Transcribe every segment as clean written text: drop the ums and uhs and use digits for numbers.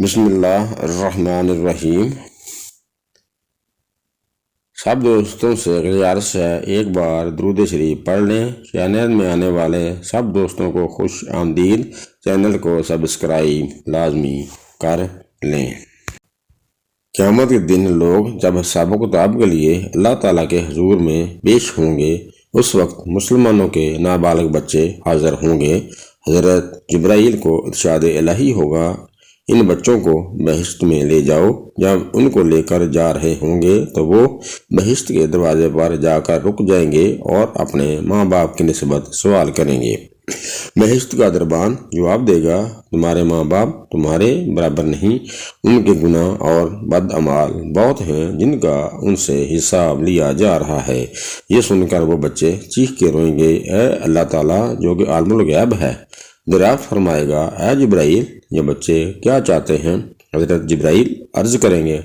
بسم اللہ الرحمن الرحیم۔ سب دوستوں سے گزارش ہے ایک بار درود شریف پڑھ لیں۔ چینل میں آنے والے سب دوستوں کو خوش آمدید۔ چینل کو سبسکرائب لازمی کر لیں۔ قیامت کے دن لوگ جب حساب و کتاب کے لیے اللہ تعالیٰ کے حضور میں پیش ہوں گے، اس وقت مسلمانوں کے نابالغ بچے حاضر ہوں گے۔ حضرت جبرائیل کو ارشاد الہی ہوگا، ان بچوں کو بہشت میں لے جاؤ۔ جب ان کو لے کر جا رہے ہوں گے تو وہ بہشت کے دروازے پر جا کر رک جائیں گے اور اپنے ماں باپ کی نسبت سوال کریں گے۔ بہشت کا دربان جواب دے گا، تمہارے ماں باپ تمہارے برابر نہیں، ان کے گناہ اور بد اعمال بہت ہیں جن کا ان سے حساب لیا جا رہا ہے۔ یہ سن کر وہ بچے چیخ کے روئیں گے، اے اللہ تعالیٰ جو کہ عالم الغیب ہے۔ دریافت فرمائے گا، اے جبرائیل یہ بچے کیا چاہتے ہیں؟ حضرت جبرائیل عرض کریں گے،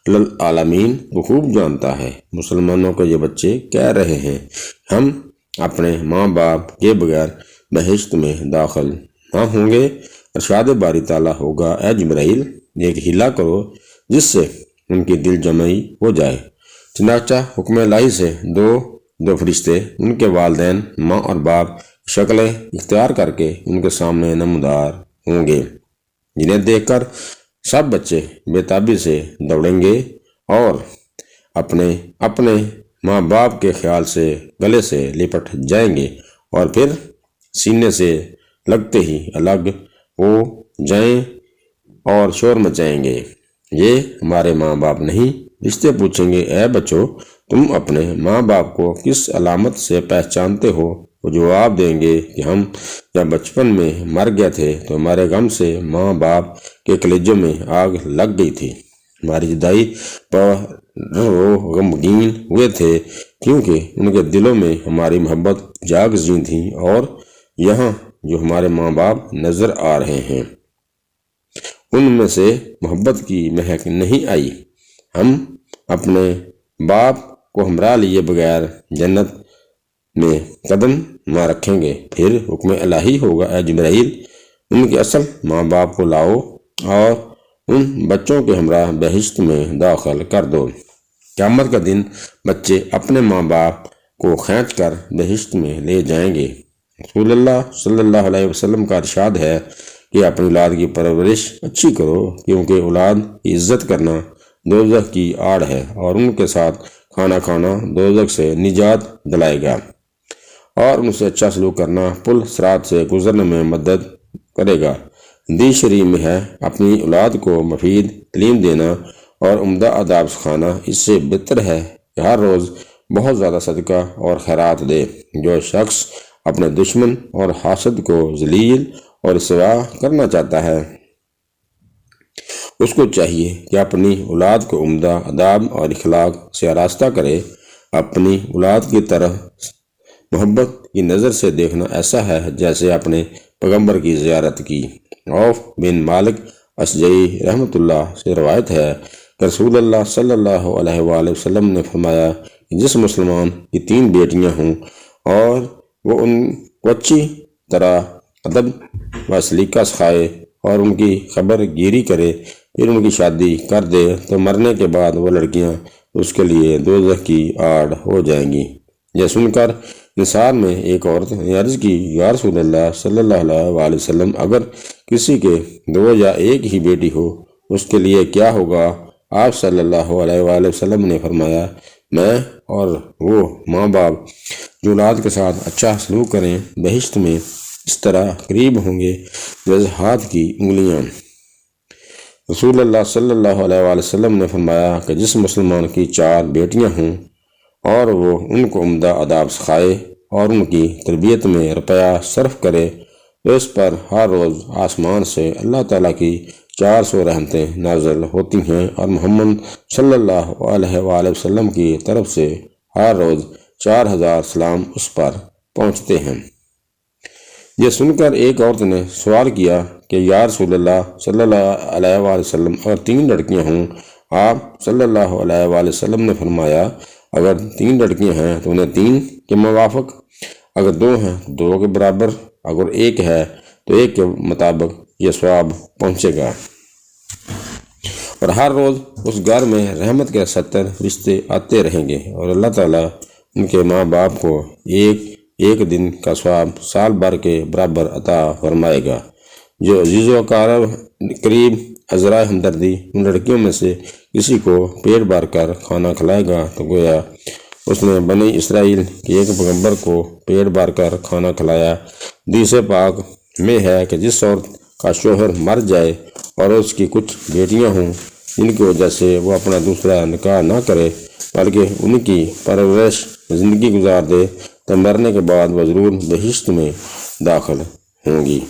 العالمین وہ خوب جانتا ہے مسلمانوں کو یہ بچے کہہ رہے ہیں، ہم اپنے ماں باپ کے بغیر بہشت میں داخل نہ ہوں گے۔ ارشاد باری تعالیٰ ہوگا، اے جبرائیل ایک ہیلا کرو جس سے ان کی دل جمعی ہو جائے۔ چنانچہ حکم الہی سے دو فرشتے ان کے والدین ماں اور باپ شکلیں اختیار کر کے ان کے سامنے نمودار ہوں گے، جنہیں دیکھ کر سب بچے بے تابی سے دوڑیں گے اور اپنے ماں باپ کے خیال سے گلے سے لپٹ جائیں گے اور پھر سینے سے لگتے ہی الگ ہو جائیں اور شور مچائیں گے، یہ ہمارے ماں باپ نہیں۔ رشتے پوچھیں گے، اے بچوں تم اپنے ماں باپ کو کس علامت سے پہچانتے ہو؟ وہ جواب دیں گے کہ ہم جب بچپن میں مر گئے تھے تو ہمارے غم سے ماں باپ کے کلیجوں میں آگ لگ گئی تھی، ہماری جدائی پر وہ غمگین ہوئے تھے کیونکہ ان کے دلوں میں ہماری محبت جاگزیں تھی، اور یہاں جو ہمارے ماں باپ نظر آ رہے ہیں ان میں سے محبت کی مہک نہیں آئی، ہم اپنے باپ کو ہمراہ لیے بغیر جنت میں قدم نہ رکھیں گے۔ پھر حکم الہی ہوگا، اے جبرائیل ان کے اصل ماں باپ کو لاؤ اور ان بچوں کے ہمراہ بہشت میں داخل کر دو۔ قیامت کا دن بچے اپنے ماں باپ کو کھینچ کر بہشت میں لے جائیں گے۔ رسول اللہ صلی اللہ علیہ وسلم کا ارشاد ہے کہ اپنی اولاد کی پرورش اچھی کرو، کیونکہ اولاد کی عزت کرنا دوزخ کی آڑ ہے اور ان کے ساتھ کھانا کھانا دوزخ سے نجات دلائے گا، اور ان سے اچھا سلوک کرنا پل صراط سے گزرنے میں مدد کرے گا۔ حدیث شریف میں ہے، اپنی اولاد کو مفید تعلیم دینا اور عمدہ آداب سکھانا اس سے بہتر ہے کہ ہر روز بہت زیادہ صدقہ اور خیرات دے۔ جو شخص اپنے دشمن اور حاسد کو ذلیل اور رسوا کرنا چاہتا ہے اس کو چاہیے کہ اپنی اولاد کو عمدہ آداب اور اخلاق سے آراستہ کرے۔ اپنی اولاد کی طرح محبت کی نظر سے دیکھنا ایسا ہے جیسے اپنے پیغمبر کی زیارت کی۔ عوف بن مالک اشجعی رحمۃ اللہ سے روایت ہے کہ رسول اللہ صلی اللہ علیہ وآلہ وسلم نے فرمایا کہ جس مسلمان کی 3 بیٹیاں ہوں اور وہ ان کو اچھی طرح ادب و سلیقہ سکھائے اور ان کی خبر گیری کرے، پھر ان کی شادی کر دے تو مرنے کے بعد وہ لڑکیاں اس کے لیے دوزخ کی آڑ ہو جائیں گی۔ یہ سن کر نثار میں ایک عورت نے عرض کی، یا رسول اللہ صلی اللہ علیہ وآلہ وسلم اگر کسی کے 2 یا 1 ہی بیٹی ہو اس کے لیے کیا ہوگا؟ آپ صلی اللہ علیہ وآلہ وسلم نے فرمایا، میں اور وہ ماں باپ جو اولاد کے ساتھ اچھا سلوک کریں بہشت میں اس طرح قریب ہوں گے جیسے ہاتھ کی انگلیاں۔ رسول اللہ صلی اللہ علیہ وآلہ وسلم نے فرمایا کہ جس مسلمان کی 4 بیٹیاں ہوں اور وہ ان کو عمدہ آداب سکھائے اور ان کی تربیت میں روپیہ صرف کرے تو اس پر ہر روز آسمان سے اللہ تعالیٰ کی 400 رحمتیں نازل ہوتی ہیں اور محمد صلی اللہ علیہ وآلہ وسلم کی طرف سے ہر روز 4000 سلام اس پر پہنچتے ہیں۔ یہ سن کر ایک عورت نے سوال کیا کہ یا رسول اللہ صلی اللہ علیہ وآلہ وسلم اگر 3 لڑکیاں ہوں؟ آپ صلی اللہ علیہ وآلہ وسلم نے فرمایا، اگر 3 لڑکیاں ہیں تو انہیں 3 کے موافق، اگر 2 ہیں تو 2 کے برابر، اگر 1 ہے تو 1 کے مطابق یہ ثواب پہنچے گا۔ اور ہر روز اس گھر میں رحمت کے 70 رشتے آتے رہیں گے اور اللہ تعالیٰ ان کے ماں باپ کو ایک دن کا ثواب سال بھر کے برابر عطا فرمائے گا۔ جو عزیز و قریب عذرائے ہمدردی ان لڑکیوں میں سے کسی کو پیٹ بھر کر کھانا کھلائے گا تو گویا اس نے بنی اسرائیل کے ایک پیغمبر کو پیٹ بھر کر کھانا کھلایا۔ حدیث پاک میں ہے کہ جس عورت کا شوہر مر جائے اور اس کی کچھ بیٹیاں ہوں جن کی وجہ سے وہ اپنا دوسرا نکاح نہ کرے بلکہ ان کی پرورش زندگی گزار دے تو مرنے کے بعد وہ ضرور بہشت میں داخل ہوں گی۔